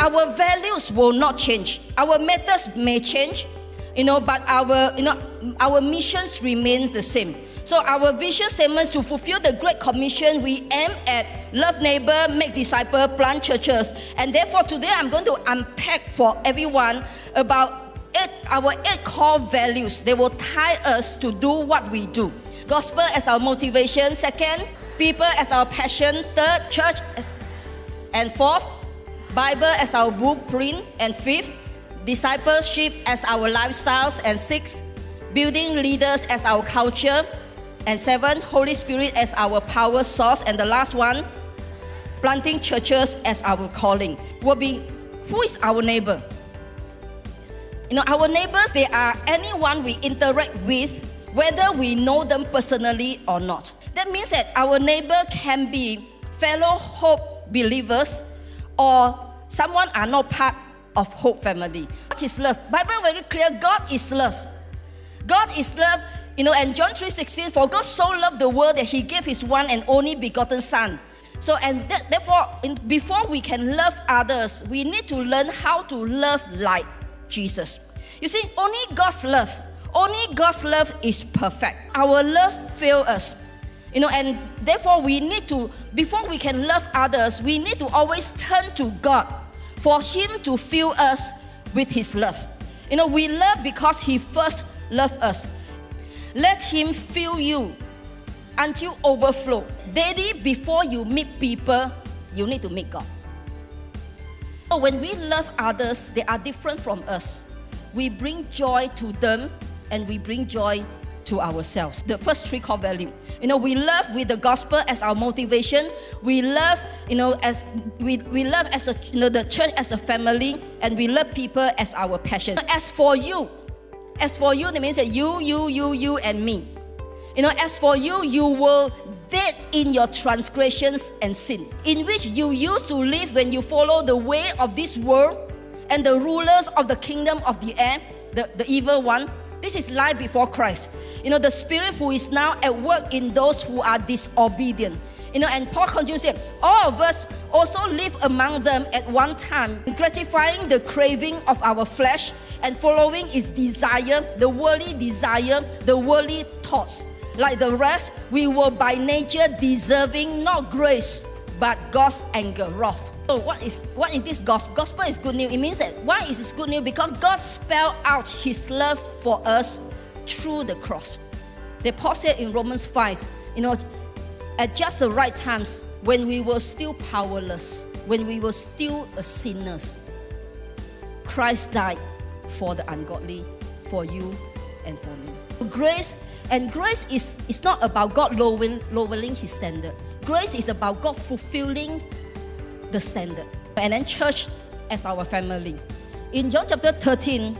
our values will not change. Our methods may change, but our missions remains the same. So our vision statements to fulfill the Great Commission, we aim at love neighbor, make disciples, plant churches. And therefore today I'm going to unpack for everyone about our 8 core values. They will tie us to do what we do. Gospel as our motivation. 2nd, people as our passion. 3rd, church and 4th, Bible as our blueprint. And 5th, discipleship as our lifestyles. And 6th, building leaders as our culture. And 7th, Holy Spirit as our power source. And the last one, planting churches as our calling. Will be, who is our neighbor? Our neighbors, they are anyone we interact with, whether we know them personally or not. That means that our neighbor can be fellow Hope believers or someone are not part of Hope family. What is love? Bible very clear, God is love. God is love, and John 3:16, for God so loved the world that He gave His one and only begotten Son. So, therefore, before we can love others, we need to learn how to love like Jesus. You see, only God's love is perfect. Our love fails us. And therefore we need to, before we can love others, we need to always turn to God for Him to fill us with His love. We love because He first loved us. Let Him fill you until overflow. Daily, before you meet people, you need to meet God. So when we love others, they are different from us. We bring joy to them and we bring joy to ourselves. The first 3 core values. We love with the gospel as our motivation. We love, as we love as the church as a family, and we love people as our passion. As for you, that means that you and me. As for you, you will dead in your transgressions and sin, in which you used to live when you follow the way of this world and the rulers of the kingdom of the air, the evil one. This is life before Christ. The spirit who is now at work in those who are disobedient. And Paul continues saying, all of us also live among them at one time, gratifying the craving of our flesh and following its desire, the worldly desire, the worldly thoughts. Like the rest, we were by nature deserving not grace, but God's anger, wrath. So what is this gospel? Gospel is good news. It means that, why is this good news? Because God spelled out His love for us through the cross. The Paul said in Romans 5, at just the right times, when we were still powerless, when we were still sinners, Christ died for the ungodly, for you and for me. Grace is not about God lowering His standard. Grace is about God fulfilling the standard. And then church as our family. In John chapter 13,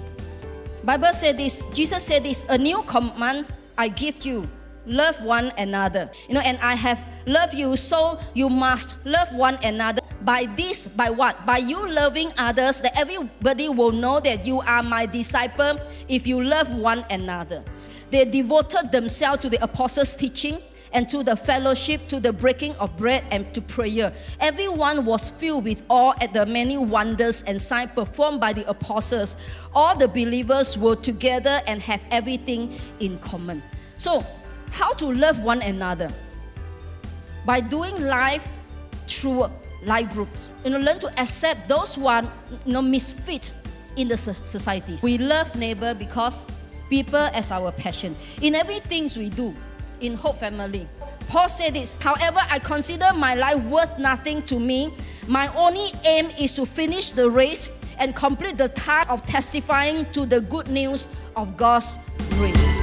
Bible said this, Jesus said this, a new command I give you, love one another. And I have loved you, so you must love one another. By what? By you loving others, that everybody will know that you are my disciple if you love one another. They devoted themselves to the apostles' teaching and to the fellowship, to the breaking of bread, and to prayer. Everyone was filled with awe at the many wonders and signs performed by the apostles. All the believers were together and have everything in common. So, how to love one another? By doing life through life groups. Learn to accept those who are misfit in the society. We love neighbor because people as our passion. In everything we do, in Hope Family, Paul said this, however, I consider my life worth nothing to me. My only aim is to finish the race and complete the task of testifying to the good news of God's grace.